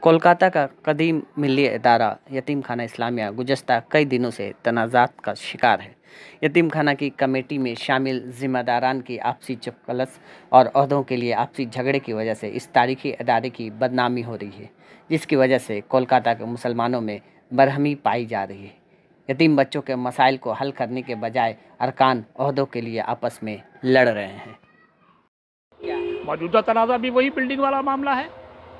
कोलकाता का कदीम मिल्ली इदारा यतीम खाना इस्लामिया गुज़श्ता कई दिनों से तनाज़ात का शिकार है। यतीम खाना की कमेटी में शामिल ज़िम्मेदारान की आपसी चुपकलस और ओहदों के लिए आपसी झगड़े की वजह से इस तारीखी इदारे की बदनामी हो रही है, जिसकी वजह से कोलकाता के मुसलमानों में बरहमी पाई जा रही है। यतीम बच्चों के मसाइल को हल करने के बजाय अरकान ओहदों के लिए आपस में लड़ रहे हैं। मौजूदा तनाज़ा भी वही बिल्डिंग वाला मामला है।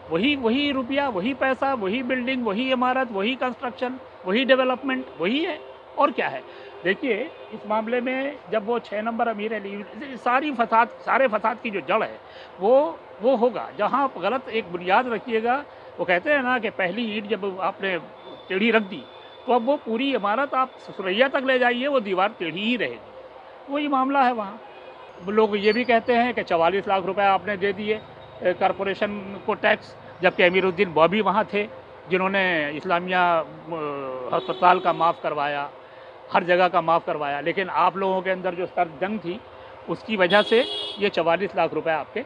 वही वही रुपया, वही पैसा, वही बिल्डिंग, वही इमारत, वही कंस्ट्रक्शन, वही डेवलपमेंट, वही है। और क्या है? देखिए, इस मामले में जब वो 6 नंबर अमीर अली सारे फसाद की जो जड़ है वो होगा जहाँ आप गलत एक बुनियाद रखिएगा। वो कहते हैं ना कि पहली ईंट जब आपने टेढ़ी रख दी तो अब वो पूरी इमारत आप सुरैया तक ले जाइए, वो दीवार टेढ़ी ही रहेगी। वही मामला है वहाँ। लोग ये भी कहते हैं कि 44 लाख रुपए आपने दे दिए कारपोरेशन को टैक्स, जबकि अमीरुद्दीन बॉबी वहाँ थे जिन्होंने इस्लामिया अस्पताल का माफ़ करवाया, हर जगह का माफ़ करवाया। लेकिन आप लोगों के अंदर जो सर्द जंग थी उसकी वजह से ये 44 लाख रुपए आपके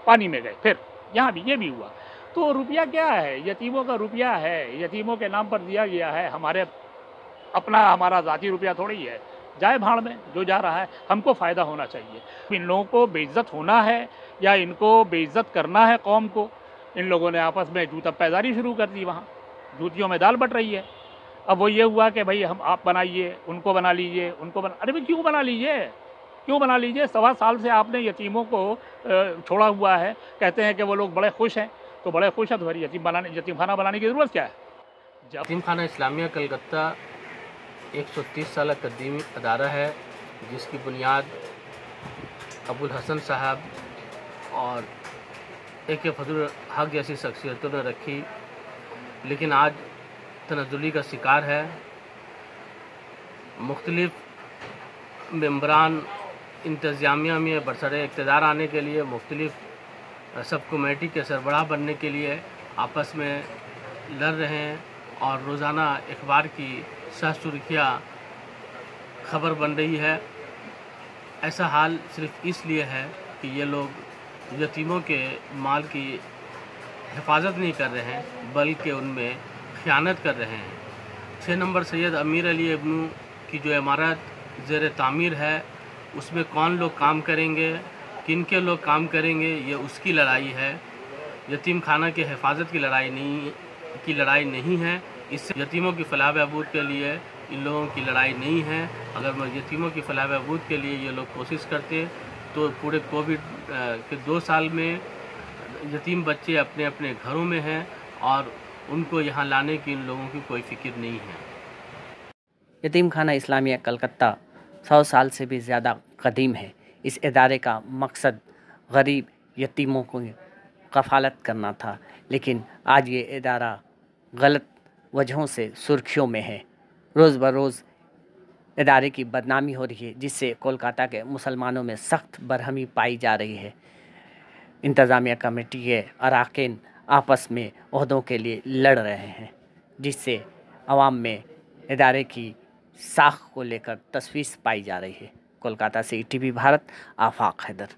पानी में गए। फिर यहाँ भी ये भी हुआ। तो रुपया क्या है? यतीमों का रुपया है, यतीमों के नाम पर दिया गया है। हमारा ज़ाती रुपया थोड़ी है। जाए भाड़ में, जो जा रहा है। हमको फ़ायदा होना चाहिए। इन लोगों को बेइज्जत होना है या इनको बेइज्जत करना है कौम को। इन लोगों ने आपस में जूता पैजारी शुरू कर दी, वहाँ जूतियों में दाल बट रही है। अब वो ये हुआ कि भाई आप बनाइए, उनको बना लीजिए, अरे भाई क्यों बना लीजिए? 1.25 साल से आपने यतीमों को छोड़ा हुआ है। कहते हैं कि वो लोग बड़े खुश हैं, तो बड़े खुश हैं तो फिर यतीम खाना बनाने की ज़रूरत क्या है? यतीम खाना इस्लामिया कलकत्ता 130 साल कदीम अदारा है, जिसकी बुनियाद अबुल हसन साहब और AK फजल हक जैसी शख्सियतों ने रखी, लेकिन आज तनज़्ज़ुली का शिकार है। मुख्तलिफ मेंबरान इंतज़ामिया में बरसरे इक़्तिदार आने के लिए, मुख्तलिफ सब कमेटी के सरबराह बनने के लिए आपस में लड़ रहे हैं और रोज़ाना अखबार की सुर्खियाँ खबर बन रही है। ऐसा हाल सिर्फ इसलिए है कि ये लोग यतीमों के माल की हिफाजत नहीं कर रहे हैं, बल्कि उनमें ख़यानत कर रहे हैं। 6 नंबर सैयद अमीर अली इब्नू की जो इमारत ज़ेर तामीर है, उसमें कौन लोग काम करेंगे, किन के लोग काम करेंगे, ये उसकी लड़ाई है। यतीम खाना की हिफाजत की लड़ाई नहीं है। इससे यतीमों की फलाह बहबूद के लिए इन लोगों की लड़ाई नहीं है। अगर यतीमों की फलाह बहबूद के लिए ये लोग कोशिश करते तो पूरे कोविड के 2 साल में यतीम बच्चे अपने अपने घरों में हैं और उनको यहाँ लाने की इन लोगों की कोई फ़िक्र नहीं है। यतीम खाना इस्लामिया कलकत्ता 100 साल से भी ज़्यादा कदीम है। इस इदारे का मकसद गरीब यतीमों को कफ़ालत करना था, लेकिन आज ये इदारा गलत वजहों से सुर्खियों में है। रोज़ बरोज़ इदारे की बदनामी हो रही है, जिससे कोलकाता के मुसलमानों में सख्त बरहमी पाई जा रही है। इंतज़ामिया कमेटी के अरकान आपस में ओहदों के लिए लड़ रहे हैं, जिससे अवाम में इदारे की साख को लेकर तशवीश पाई जा रही है। कोलकाता से ETV भारत, आफाक हैदर।